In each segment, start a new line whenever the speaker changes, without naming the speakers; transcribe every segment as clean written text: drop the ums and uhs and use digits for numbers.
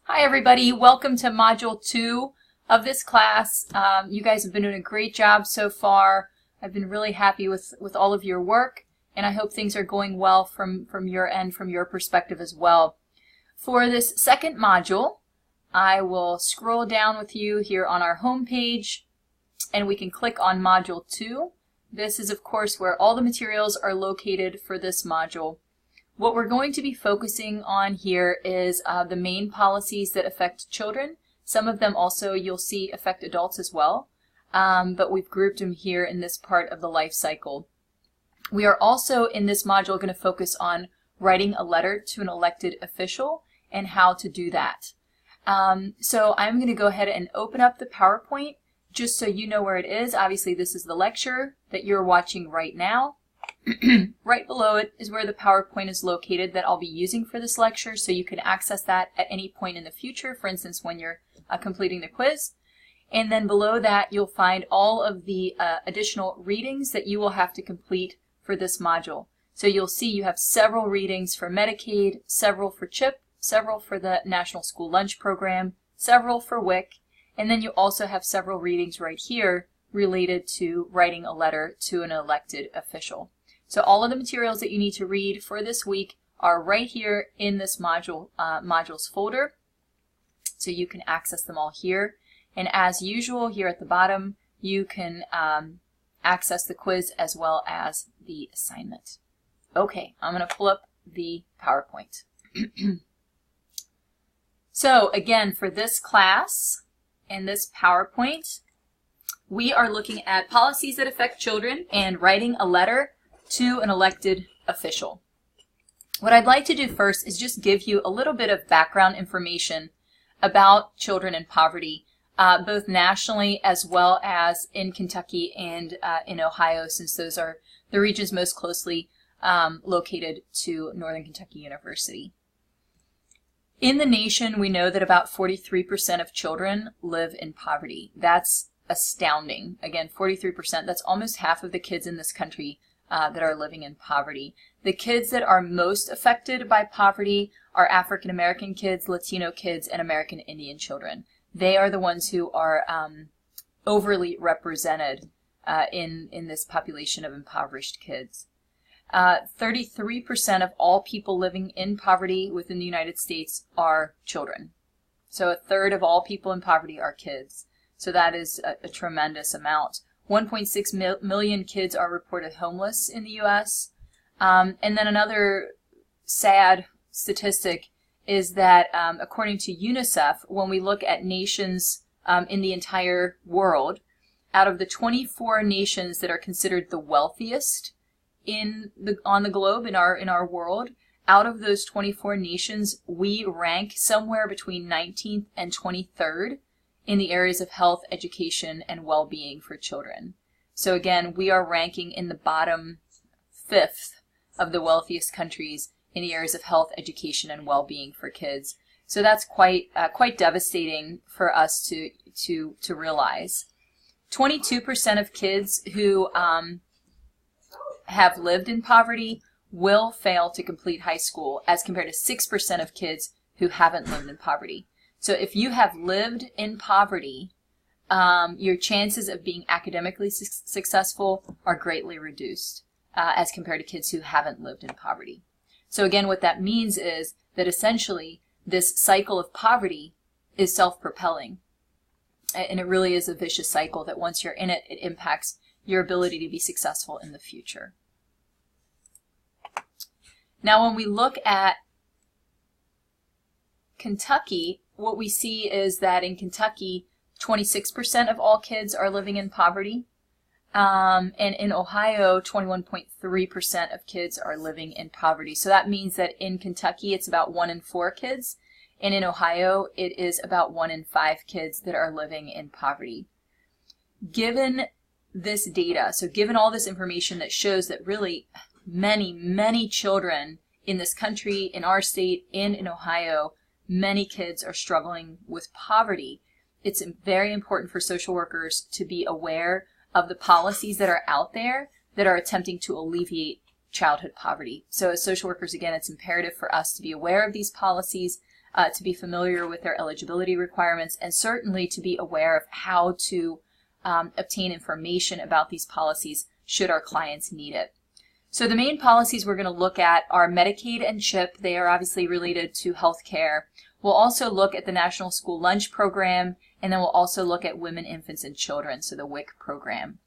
Hi everybody, welcome to Module 2 of this class. You guys have been doing a great job so far. I've been really happy with all of your work, and I hope things are going well from your end, from your perspective as well. For this second module, I will scroll down with you here on our home page, and we can click on Module 2. This is, of course, where all the materials are located for this module. What we're going to be focusing on here is the main policies that affect children. Some of them also you'll see affect adults as well, but we've grouped them here in this part of the life cycle. We are also in this module going to focus on writing a letter to an elected official and how to do that. So I'm going to go ahead and open up the PowerPoint just so you know where it is. Obviously this is the lecture that you're watching right now. Right below it is where the PowerPoint is located that I'll be using for this lecture, so you can access that at any point in the future, for instance when you're completing the quiz. And then below that you'll find all of the additional readings that you will have to complete for this module. So you'll see you have several readings for Medicaid, several for CHIP, several for the National School Lunch Program, several for WIC, and then you also have several readings right here related to writing a letter to an elected official. So all of the materials that you need to read for this week are right here in this modules folder. So you can access them all here. And as usual, here at the bottom, you can access the quiz as well as the assignment. Okay, I'm going to pull up the PowerPoint. So again, for this class and this PowerPoint, we are looking at policies that affect children and writing a letter to an elected official. What I'd like to do first is just give you a little bit of background information about children in poverty, both nationally as well as in Kentucky and in Ohio, since those are the regions most closely located to Northern Kentucky University. In the nation, we know that about 43% of children live in poverty. That's astounding. Again, 43%, that's almost half of the kids in this country that are living in poverty. The kids that are most affected by poverty are African American kids, Latino kids, and American Indian children. They are the ones who are overly represented in this population of impoverished kids. 33% of all people living in poverty within the United States are children. So a third of all people in poverty are kids. So that is a tremendous amount. 1.6 million kids are reported homeless in the U.S. And then another sad statistic is that according to UNICEF, when we look at nations in the entire world, out of the 24 nations that are considered the wealthiest on the globe, in our world, out of those 24 nations, we rank somewhere between 19th and 23rd in the areas of health, education, and well-being for children. So again, we are ranking in the bottom 5th of the wealthiest countries in the areas of health, education, and well-being for kids. So that's quite devastating for us to realize. 22% of kids who have lived in poverty will fail to complete high school, as compared to 6% of kids who haven't lived in poverty. So if you have lived in poverty, your chances of being academically successful are greatly reduced as compared to kids who haven't lived in poverty. So again, what that means is that essentially this cycle of poverty is self-propelling. And it really is a vicious cycle that once you're in it, it impacts your ability to be successful in the future. Now when we look at Kentucky, what we see is that in Kentucky, 26% of all kids are living in poverty. And in Ohio, 21.3% of kids are living in poverty. So that means that in Kentucky, it's about 1 in 4 kids. And in Ohio, it is about 1 in 5 kids that are living in poverty. Given this data, so given all this information that shows that really many children in this country, in our state, and in Ohio, many kids are struggling with poverty, it's very important for social workers to be aware of the policies that are out there that are attempting to alleviate childhood poverty. So as social workers, again, it's imperative for us to be aware of these policies to be familiar with their eligibility requirements, and certainly to be aware of how to obtain information about these policies should our clients need it. So the main policies we're going to look at are Medicaid and CHIP. They are obviously related to health care. We'll also look at the National School Lunch Program, and then we'll also look at Women, Infants, and Children, so the WIC program.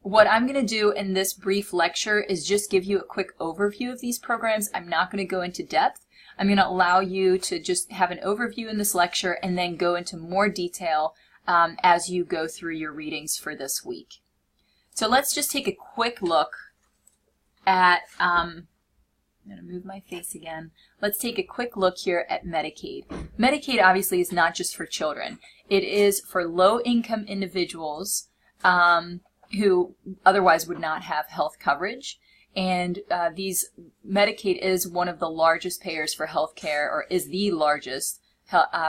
What I'm going to do in this brief lecture is just give you a quick overview of these programs. I'm not going to go into depth. I'm going to allow you to just have an overview in this lecture and then go into more detail as you go through your readings for this week. So let's just take a quick look at, I'm going to move my face again. Let's take a quick look here at Medicaid. Medicaid obviously is not just for children. It is for low-income individuals who otherwise would not have health coverage. And Medicaid is one of the largest payers for health care, or is the largest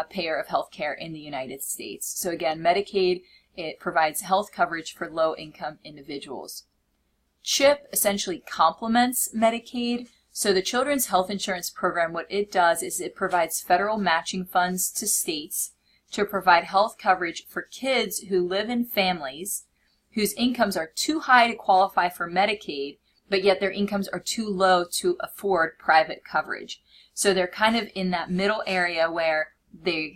payer of health care in the United States. So again, Medicaid, it provides health coverage for low-income individuals. CHIP essentially complements Medicaid. So the Children's Health Insurance Program, what it does is it provides federal matching funds to states to provide health coverage for kids who live in families whose incomes are too high to qualify for Medicaid, but yet their incomes are too low to afford private coverage. So they're kind of in that middle area where their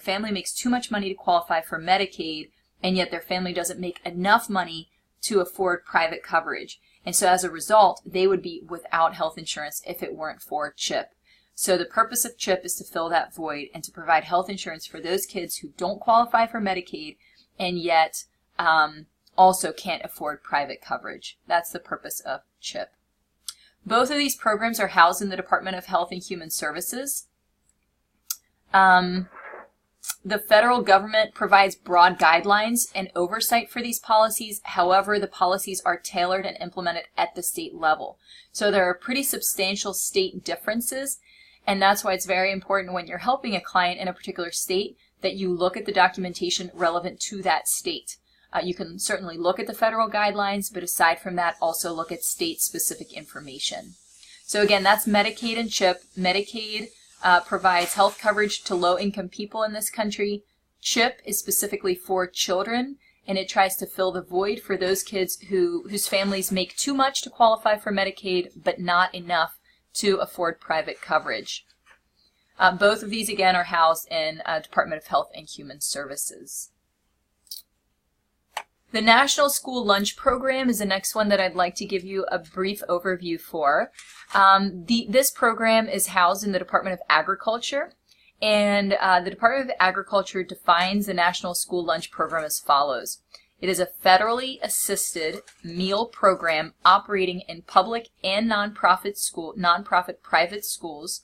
family makes too much money to qualify for Medicaid, and yet their family doesn't make enough money to afford private coverage. And so as a result, they would be without health insurance if it weren't for CHIP. So the purpose of CHIP is to fill that void and to provide health insurance for those kids who don't qualify for Medicaid and yet also can't afford private coverage. That's the purpose of CHIP. Both of these programs are housed in the Department of Health and Human Services. The federal government provides broad guidelines and oversight for these policies. However, the policies are tailored and implemented at the state level. So there are pretty substantial state differences, and that's why it's very important when you're helping a client in a particular state that you look at the documentation relevant to that state. You can certainly look at the federal guidelines, but aside from that, also look at state-specific information. So again, that's Medicaid and CHIP. Medicaid provides health coverage to low-income people in this country. CHIP is specifically for children, and it tries to fill the void for those kids whose families make too much to qualify for Medicaid, but not enough to afford private coverage. Both of these, again, are housed in Department of Health and Human Services. The National School Lunch Program is the next one that I'd like to give you a brief overview for. This program is housed in the Department of Agriculture, and the Department of Agriculture defines the National School Lunch Program as follows. It is a federally assisted meal program operating in public and nonprofit private schools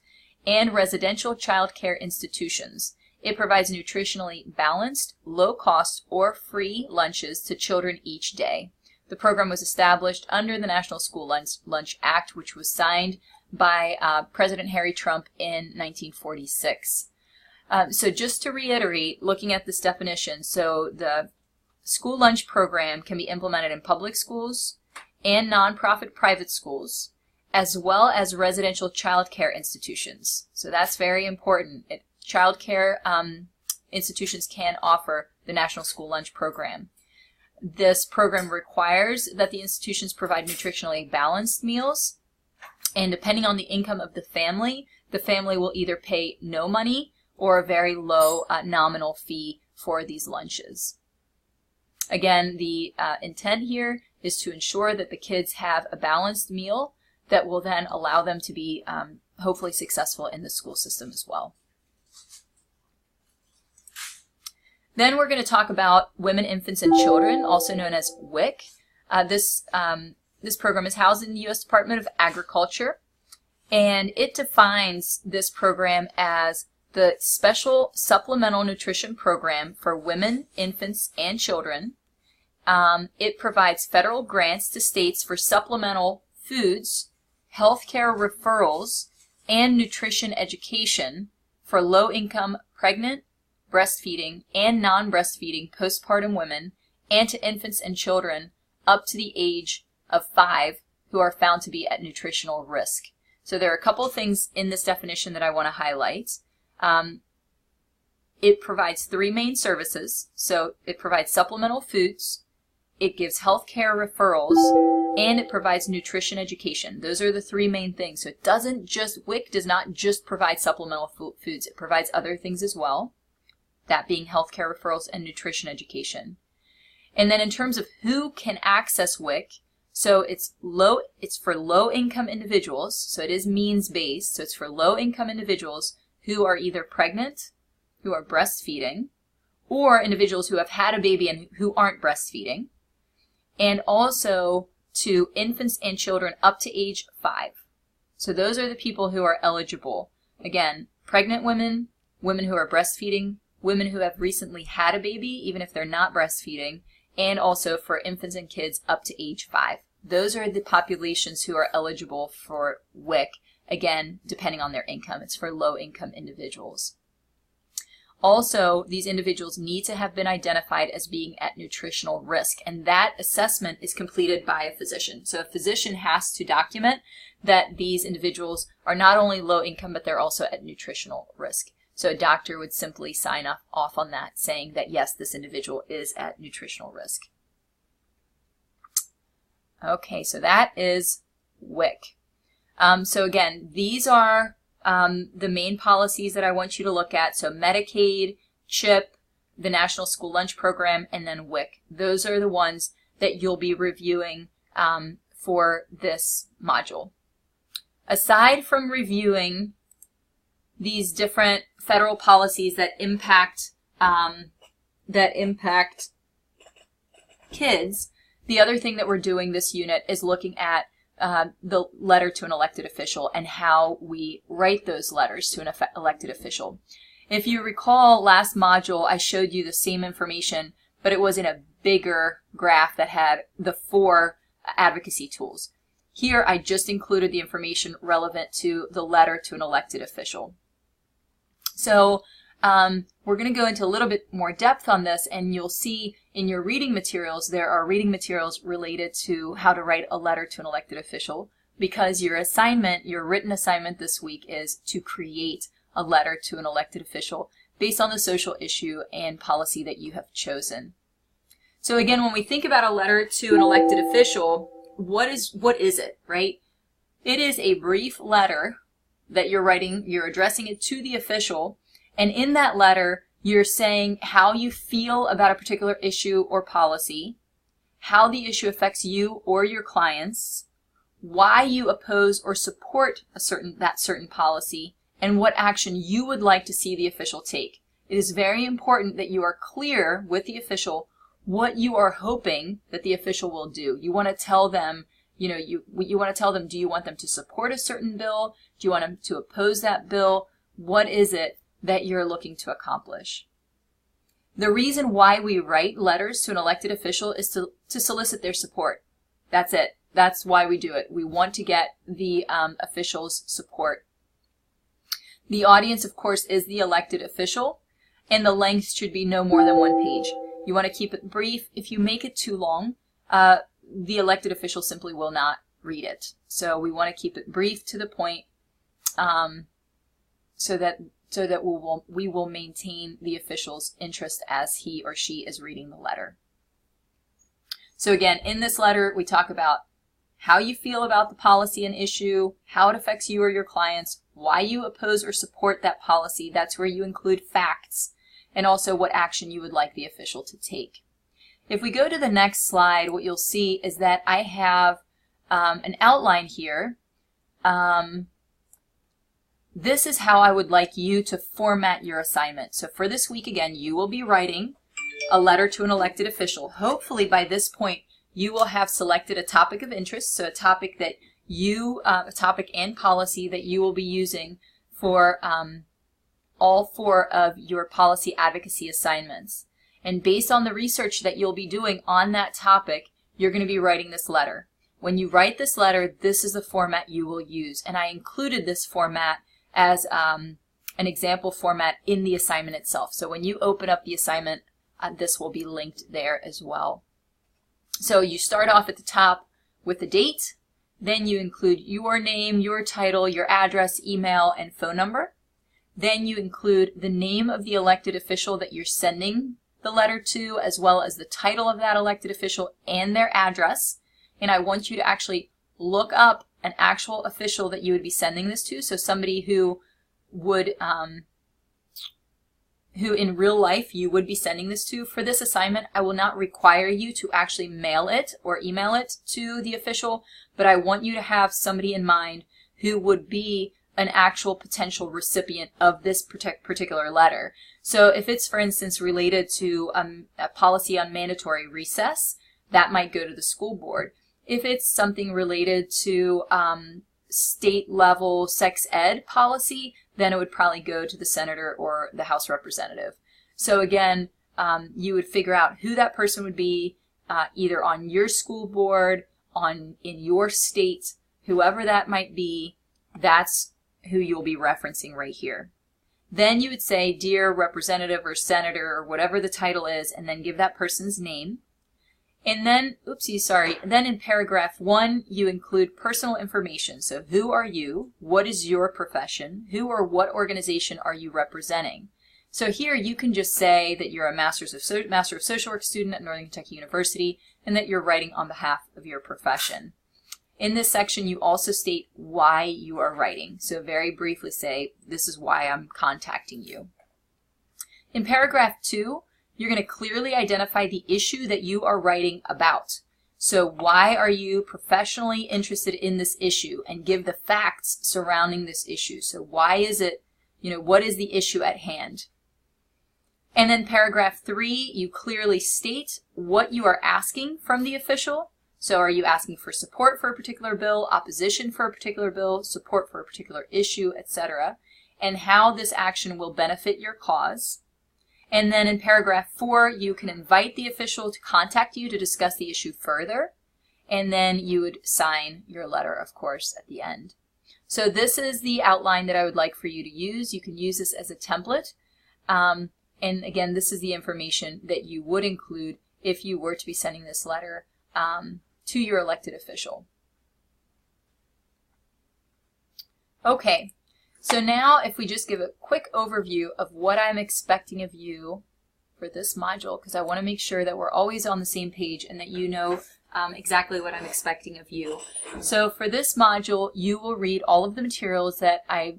and residential child care institutions. It provides nutritionally balanced, low-cost, or free lunches to children each day. The program was established under the National School Lunch Act, which was signed by President Harry Trump in 1946. So just to reiterate, looking at this definition, so the school lunch program can be implemented in public schools and nonprofit private schools, as well as residential child care institutions. So that's very important. Child care institutions can offer the National School Lunch Program. This program requires that the institutions provide nutritionally balanced meals, and depending on the income of the family will either pay no money or a very low nominal fee for these lunches. Again, the intent here is to ensure that the kids have a balanced meal that will then allow them to be hopefully successful in the school system as well. Then we're going to talk about Women, Infants, and Children, also known as WIC. This program is housed in the U.S. Department of Agriculture, and it defines this program as the Special Supplemental Nutrition Program for Women, Infants, and Children. It provides federal grants to states for supplemental foods, healthcare referrals, and nutrition education for low-income pregnant, breastfeeding, and non-breastfeeding postpartum women, and to infants and children up to the age of 5 who are found to be at nutritional risk. So there are a couple of things in this definition that I want to highlight. It provides 3 main services. So it provides supplemental foods, it gives healthcare referrals, and it provides nutrition education. Those are the 3 main things. So it doesn't just, WIC does not just provide supplemental foods. It provides other things as well, that being healthcare referrals and nutrition education. And then in terms of who can access WIC, so it's for low-income individuals, so it is means-based, so it's for low-income individuals who are either pregnant, who are breastfeeding, or individuals who have had a baby and who aren't breastfeeding, and also to infants and children up to age 5. So those are the people who are eligible. Again, pregnant women, women who are breastfeeding, women who have recently had a baby, even if they're not breastfeeding, and also for infants and kids up to age 5. Those are the populations who are eligible for WIC, again, depending on their income. It's for low-income individuals. Also, these individuals need to have been identified as being at nutritional risk, and that assessment is completed by a physician. So a physician has to document that these individuals are not only low income, but they're also at nutritional risk. So a doctor would simply sign off on that, saying that yes, this individual is at nutritional risk. Okay, so that is WIC. So again, these are the main policies that I want you to look at. So Medicaid, CHIP, the National School Lunch Program, and then WIC. Those are the ones that you'll be reviewing for this module. Aside from reviewing these different federal policies that impact kids, the other thing that we're doing this unit is looking at the letter to an elected official and how we write those letters to an elected official. If you recall, last module I showed you the same information, but it was in a bigger graph that had the 4 advocacy tools. Here I just included the information relevant to the letter to an elected official. So we're going to go into a little bit more depth on this, and you'll see in your reading materials there are reading materials related to how to write a letter to an elected official, because your assignment, your written assignment this week, is to create a letter to an elected official based on the social issue and policy that you have chosen. So again, when we think about a letter to an elected official, what is it, right? It is a brief letter that you're writing, you're addressing it to the official, and in that letter, you're saying how you feel about a particular issue or policy, how the issue affects you or your clients, why you oppose or support that certain policy, and what action you would like to see the official take. It is very important that you are clear with the official what you are hoping that the official will do. You want to tell them, you want to tell them, do you want them to support a certain bill? Do you want them to oppose that bill? What is it that you're looking to accomplish? The reason why we write letters to an elected official is to solicit their support. That's it. That's why we do it. We want to get the official's support. The audience, of course, is the elected official, and the length should be no more than 1 page. You want to keep it brief. If you make it too long, the elected official simply will not read it. So we want to keep it brief, to the point, so that we will maintain the official's interest as he or she is reading the letter. So again, in this letter, we talk about how you feel about the policy and issue, how it affects you or your clients, why you oppose or support that policy. That's where you include facts, and also what action you would like the official to take. If we go to the next slide, what you'll see is that I have an outline here. This is how I would like you to format your assignment. So for this week, again, you will be writing a letter to an elected official. Hopefully by this point, you will have selected a topic of interest, so a topic that a topic and policy that you will be using for all 4 of your policy advocacy assignments. And based on the research that you'll be doing on that topic, you're going to be writing this letter. When you write this letter, this is the format you will use. And I included this format as an example format in the assignment itself. So when you open up the assignment, this will be linked there as well. So you start off at the top with the date, Then you include your name, your title, your address, email, and phone number. Then you include the name of the elected official that you're sending the letter to, as well as the title of that elected official and their address. And I want you to actually look up an actual official that you would be sending this to, so somebody who would who in real life you would be sending this to. For this assignment, I will not require you to actually mail it or email it to the official, but I want you to have somebody in mind who would be an actual potential recipient of this particular letter. So if it's, for instance, related to a policy on mandatory recess, that might go to the school board. If it's something related to state level sex ed policy, then it would probably go to the senator or the House representative. So again, you would figure out who that person would be, either on your school board, in your state, whoever that might be, that's who you'll be referencing right here. Then you would say, dear representative or senator or whatever the title is, and then give that person's name. And then, then in paragraph 1, you include personal information. So who are you? What is your profession? Who or what organization are you representing? So here you can just say that you're a Master of Social Work student at Northern Kentucky University and that you're writing on behalf of your profession. In this section, you also state why you are writing. So very briefly say, this is why I'm contacting you. In paragraph 2, you're going to clearly identify the issue that you are writing about. So why are you professionally interested in this issue, and give the facts surrounding this issue. So why is it, what is the issue at hand? And then paragraph 3, you clearly state what you are asking from the official. So are you asking for support for a particular bill, opposition for a particular bill, support for a particular issue, etc., and how this action will benefit your cause. And then in paragraph 4, you can invite the official to contact you to discuss the issue further. And then you would sign your letter, of course, at the end. So this is the outline that I would like for you to use. You can use this as a template. And again, this is the information that you would include if you were to be sending this letter to your elected official. Okay. So now if we just give a quick overview of what I'm expecting of you for this module, because I want to make sure that we're always on the same page and that you know exactly what I'm expecting of you. So for this module, you will read all of the materials that I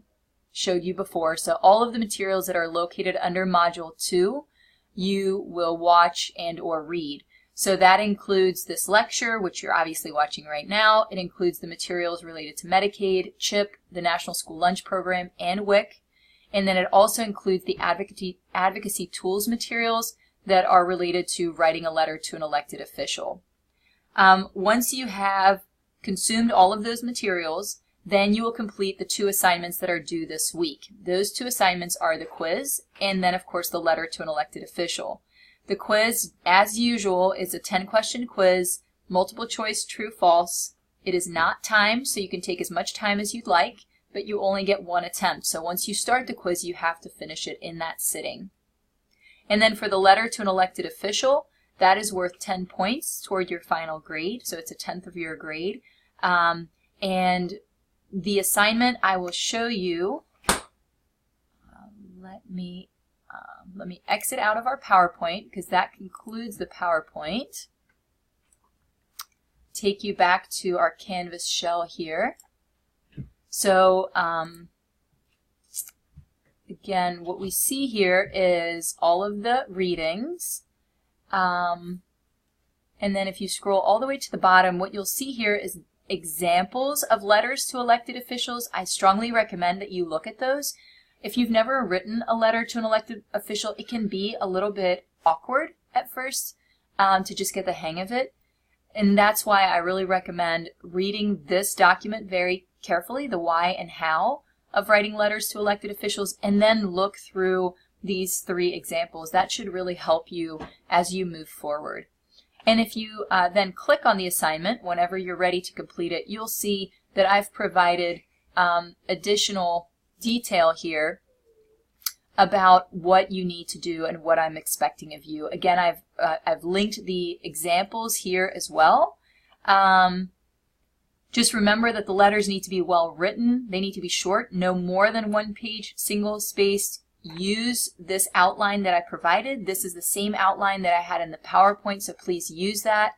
showed you before. So all of the materials that are located under Module 2, you will watch and or read. So that includes this lecture, which you're obviously watching right now. It includes the materials related to Medicaid, CHIP, the National School Lunch Program, and WIC. And then it also includes the advocacy tools materials that are related to writing a letter to an elected official. Once you have consumed all of those materials, then you will complete the 2 assignments that are due this week. Those 2 assignments are the quiz and then, of course, the letter to an elected official. The quiz, as usual, is a 10-question quiz, multiple choice, true, false. It is not timed, so you can take as much time as you'd like, but you only get 1 attempt. So once you start the quiz, you have to finish it in that sitting. And then for the letter to an elected official, that is worth 10 points toward your final grade, so it's a 10th of your grade. And the assignment I will show you, let me exit out of our PowerPoint because that concludes the PowerPoint. Take you back to our Canvas shell here. So again, what we see here is all of the readings. And then if you scroll all the way to the bottom, what you'll see here is examples of letters to elected officials. I strongly recommend that you look at those. If you've never written a letter to an elected official, it can be a little bit awkward at first to just get the hang of it. And that's why I really recommend reading this document very carefully, the why and how of writing letters to elected officials, and then look through these 3 examples. That should really help you as you move forward. And if you then click on the assignment, whenever you're ready to complete it, you'll see that I've provided additional detail here about what you need to do and what I'm expecting of you. Again, I've linked the examples here as well. Just remember that the letters need to be well written. They need to be short, no more than 1 page, single spaced. Use this outline that I provided. This is the same outline that I had in the PowerPoint, so please use that.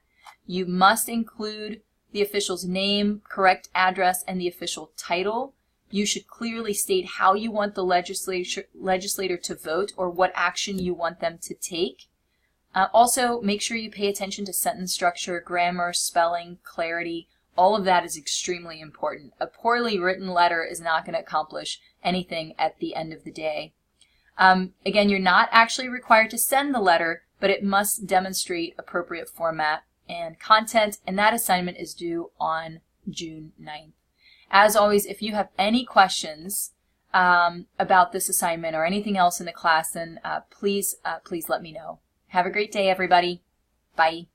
You must include the official's name, correct address, and the official title. You should clearly state how you want the legislator to vote or what action you want them to take. Also, make sure you pay attention to sentence structure, grammar, spelling, clarity. All of that is extremely important. A poorly written letter is not going to accomplish anything at the end of the day. Again, you're not actually required to send the letter, but it must demonstrate appropriate format and content, and that assignment is due on June 9th. As always, if you have any questions about this assignment or anything else in the class, then please let me know. Have a great day, everybody. Bye.